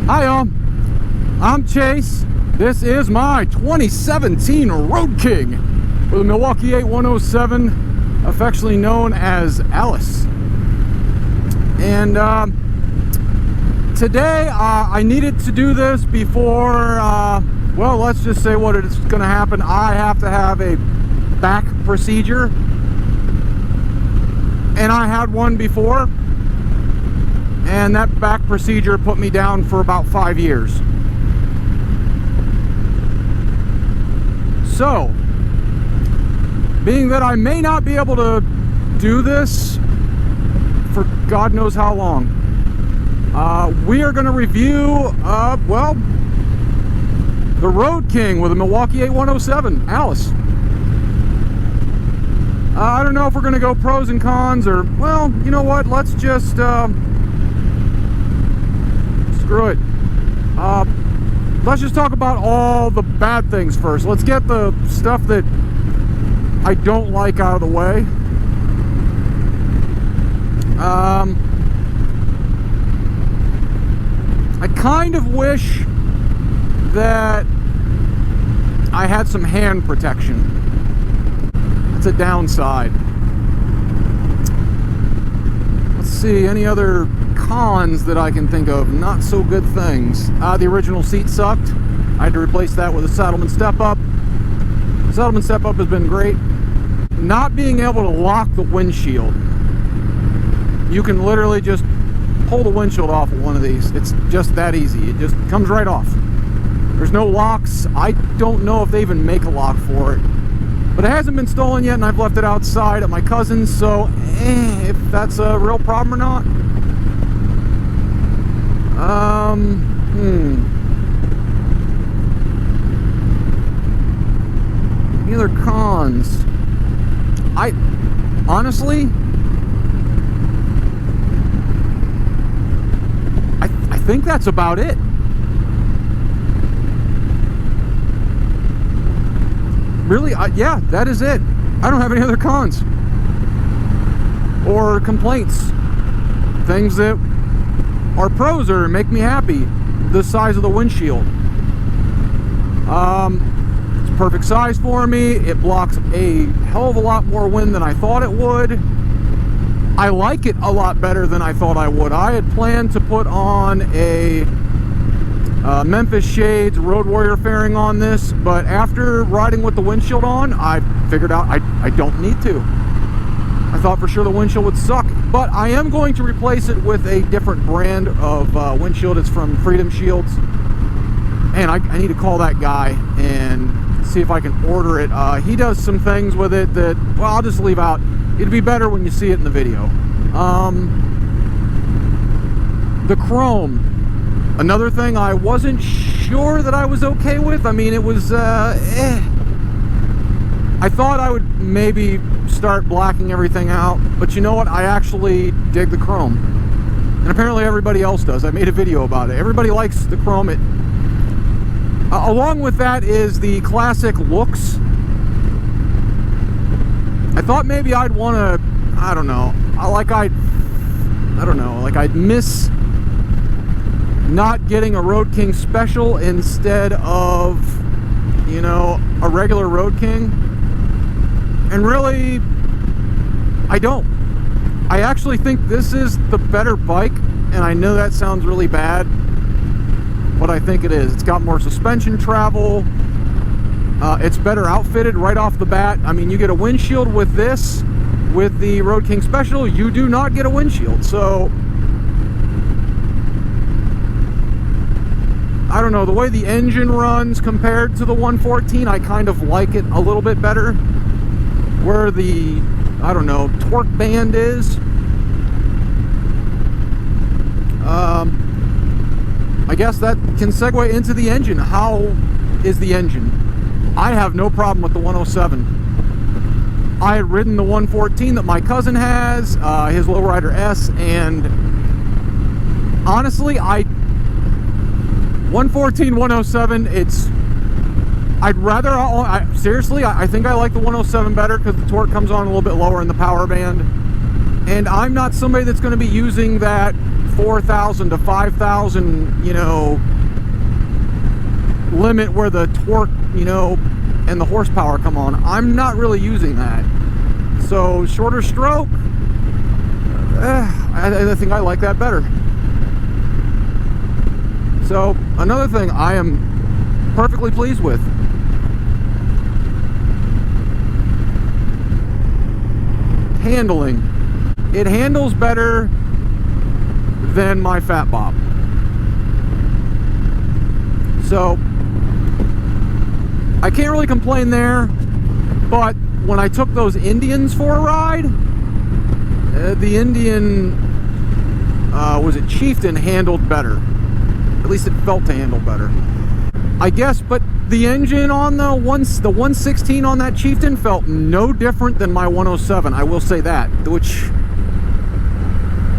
Hi y'all, I'm Chase. This is my 2017 Road King with a Milwaukee-Eight 107, affectionately known as Alice. And today I needed to do this before, well, let's just say what is going to happen. I have to have a back procedure, and I had one before. And that back procedure put me down for about 5 years. So, being that I may not be able to do this for God knows how long, we are going to review, well, the Road King with a Milwaukee-Eight 107, Alice. I don't know if we're going to go pros and cons, or, well, you know what, let's just, screw it. Let's just talk about all the bad things first. Let's get the stuff that I don't like out of the way. I kind of wish that I had some hand protection. That's a downside. Let's see, any other cons that I can think of. Not so good things. The original seat sucked. I had to replace that with a Saddleman step-up. Saddleman step-up has been great. Not being able to lock the windshield. You can literally just pull the windshield off with one of these. It's just that easy. It just comes right off. There's no locks. I don't know if they even make a lock for it. But it hasn't been stolen yet, and I've left it outside at my cousin's, so if that's a real problem or not. Any other cons? Honestly, I think that's about it. Really, yeah, that is it. I don't have any other cons or complaints. Things that are pros or make me happy. The size of the windshield. It's a perfect size for me. It blocks a hell of a lot more wind than I thought it would. I like it a lot better than I thought I would. I had planned to put on a Memphis Shades Road Warrior fairing on this, but after riding with the windshield on, I figured out I don't need to. I thought for sure the windshield would suck, but I am going to replace it with a different brand of windshield. It's from Freedom Shields, and I need to call that guy and see if I can order it. He does some things with it that, well, I'll just leave out. It'd be better when you see it in the video. The chrome. Another thing I wasn't sure that I was okay with. I mean, it was, I thought I would maybe start blacking everything out, but you know what? I actually dig the chrome. And apparently everybody else does. I made a video about it. Everybody likes the chrome. Along with that is the classic looks. I thought maybe I'd want to, I don't know, I'd miss not getting a Road King special instead of, you know, a regular Road King. And really, I don't. I actually think this is the better bike, and I know that sounds really bad, but I think it is. It's got more suspension travel. It's better outfitted right off the bat. I mean, you get a windshield with this. With the Road King Special, you do not get a windshield. So, I don't know, the way the engine runs compared to the 114, I kind of like it a little bit better. Where the, I don't know, torque band is. I guess that can segue into the engine. How is the engine? I have no problem with the 107. I had ridden the 114 that my cousin has, his Lowrider S, and honestly, 114, 107, I'd rather, seriously, I think I like the 107 better because the torque comes on a little bit lower in the power band. And I'm not somebody that's going to be using that 4,000 to 5,000, you know, limit where the torque, you know, and the horsepower come on. I'm not really using that. So shorter stroke, I think I like that better. So another thing I am perfectly pleased with. Handling. It handles better than my Fat Bob. So I can't really complain there, but when I took those Indians for a ride, the Indian, was it Chieftain, handled better. At least it felt to handle better, I guess. But the engine on the 116 on that Chieftain felt no different than my 107. I will say that, which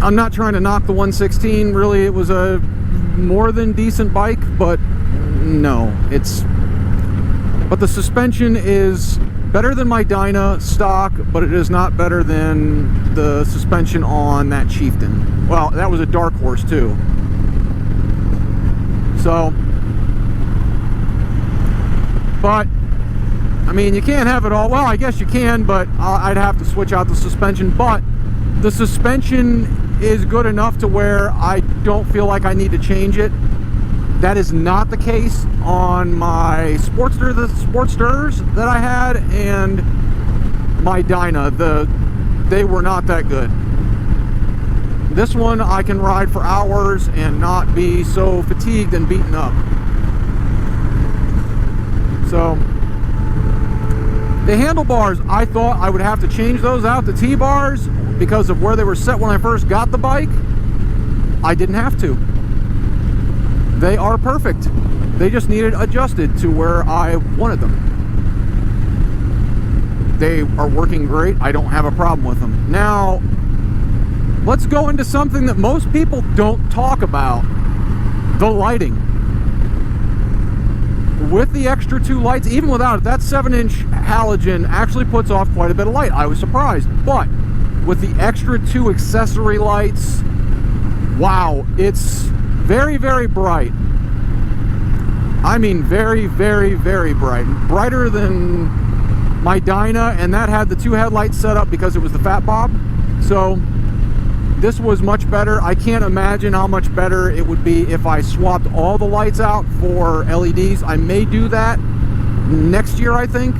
I'm not trying to knock the 116. Really, it was a more than decent bike, but no, but the suspension is better than my Dyna stock, but it is not better than the suspension on that Chieftain. Well, that was a Dark Horse too. So, but I mean, you can't have it all. Well, I guess you can, but I'd have to switch out the suspension. But the suspension is good enough to where I don't feel like I need to change it. That is not the case on my Sportsters that I had and my Dyna. They were not that good. This one I can ride for hours and not be so fatigued and beaten up. So the handlebars, I thought I would have to change those out to Tbars because of where they were set when I first got the bike. I didn't have to. They are perfect. They just needed adjusted to where I wanted them. They are working great. I don't have a problem with them. Now, let's go into something that most people don't talk about. The lighting. With the extra 2 lights, even without it, that 7-inch halogen actually puts off quite a bit of light. I was surprised. But with the extra 2 accessory lights, wow, it's very, very bright. I mean, very, very, very bright. Brighter than my Dyna, and that had the 2 headlights set up because it was the Fat Bob. So this was much better. I can't imagine how much better it would be if I swapped all the lights out for LEDs. I may do that next year, I think.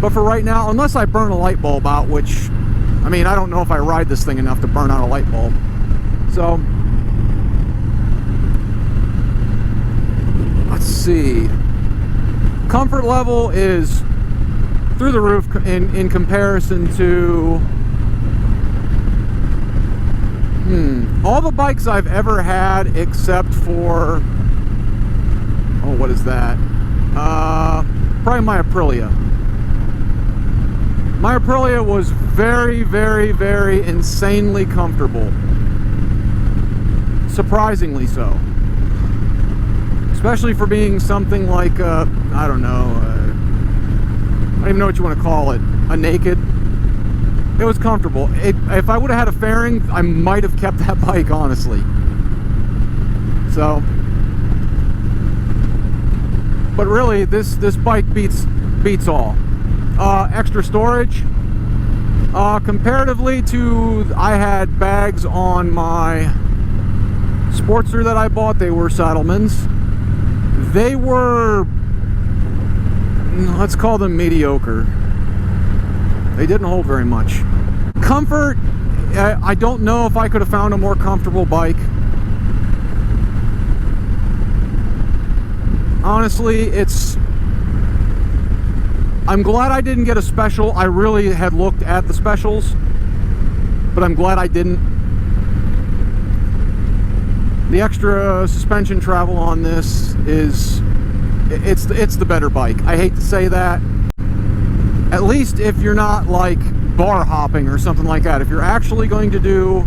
But for right now, unless I burn a light bulb out, which, I mean, I don't know if I ride this thing enough to burn out a light bulb. So let's see. Comfort level is through the roof in comparison to all the bikes I've ever had except for, oh, what is that? Probably my Aprilia. My Aprilia was very, very, very insanely comfortable. Surprisingly so. Especially for being something like, I don't know, I don't even know what you want to call it, a naked. It was comfortable. If I would have had a fairing, I might have kept that bike, honestly. So, but really, this bike beats all. Extra storage. Comparatively to, I had bags on my Sportster that I bought. They were Saddlemans. They were, let's call them mediocre. They didn't hold very much. Comfort, I don't know if I could have found a more comfortable bike. Honestly, I'm glad I didn't get a special. I really had looked at the specials, but I'm glad I didn't. The extra suspension travel on this it's the better bike. I hate to say that. At least if you're not like bar hopping or something like that. If you're actually going to do,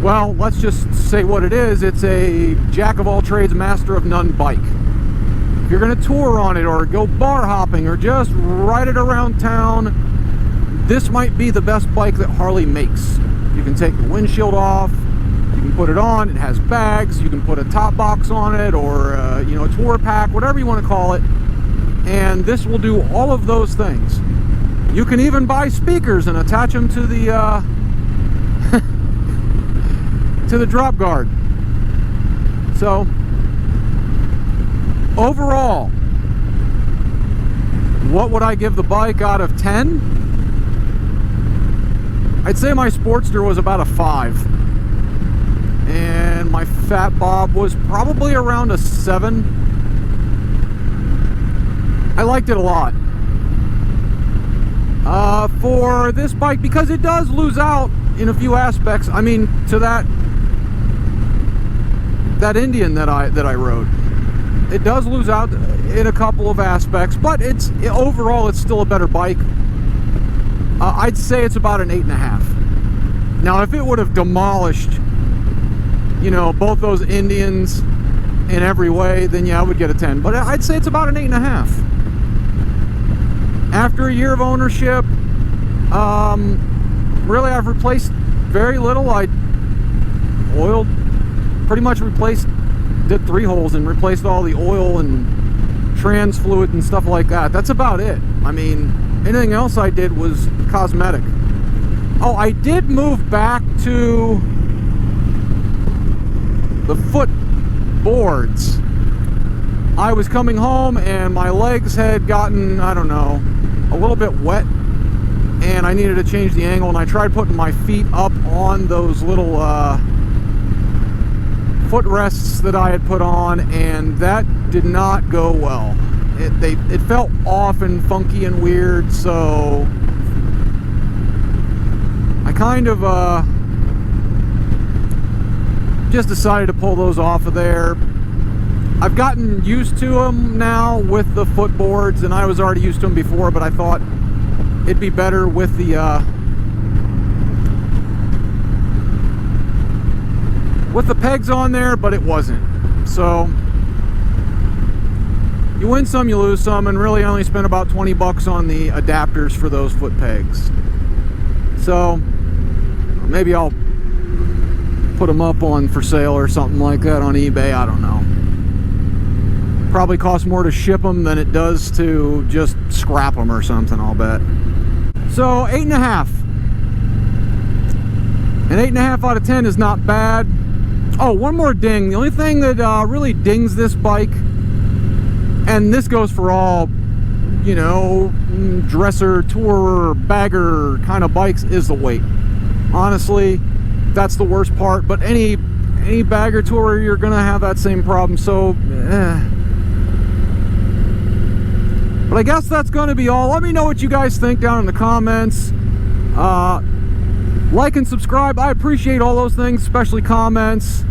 well, let's just say what it is. It's a jack of all trades, master of none bike. If you're going to tour on it or go bar hopping or just ride it around town, this might be the best bike that Harley makes. You can take the windshield off, you can put it on. It has bags. You can put a top box on it, or you know, a tour pack, whatever you want to call it. And this will do all of those things. You can even buy speakers and attach them to the to the drop guard. So overall, what would I give the bike out of 10? I'd say my Sportster was about a 5. And my Fat Bob was probably around a 7. I liked it a lot. For this bike, because it does lose out in a few aspects. I mean, to that Indian that I rode, it does lose out in a couple of aspects, but overall it's still a better bike. I'd say it's about an 8.5. Now, if it would have demolished, you know, both those Indians in every way, then yeah, I would get a 10. But I'd say it's about an 8.5. After a year of ownership, really I've replaced very little. I oiled, pretty much replaced, did 3 holes and replaced all the oil and trans fluid and stuff like that. That's about it. I mean, anything else I did was cosmetic. Oh, I did move back to the foot boards. I was coming home and my legs had gotten, I don't know, a little bit wet, and I needed to change the angle, and I tried putting my feet up on those little footrests that I had put on, and that did not go well. It felt off and funky and weird, so I kind of just decided to pull those off of there. I've gotten used to them now with the footboards, and I was already used to them before, but I thought it'd be better with the pegs on there, but it wasn't. So you win some, you lose some, and really only spent about 20 bucks on the adapters for those foot pegs. So maybe I'll put them up on for sale or something like that on eBay. I don't know. Probably costs more to ship them than it does to just scrap them or something, I'll bet. So 8.5. An 8.5 out of 10 is not bad. Oh, one more ding. The only thing that really dings this bike, and this goes for all, you know, dresser, tourer, bagger kind of bikes, is the weight. Honestly, that's the worst part. But any bagger tourer, you're gonna have that same problem. So but I guess that's going to be all. Let me know what you guys think down in the comments. Like and subscribe. I appreciate all those things, especially comments.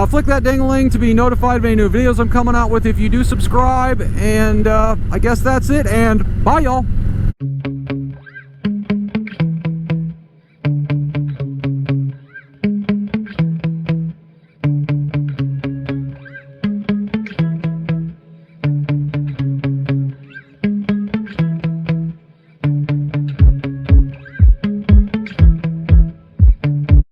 Flick that ding-a-ling to be notified of any new videos I'm coming out with if you do subscribe. And I guess that's it. And bye, y'all.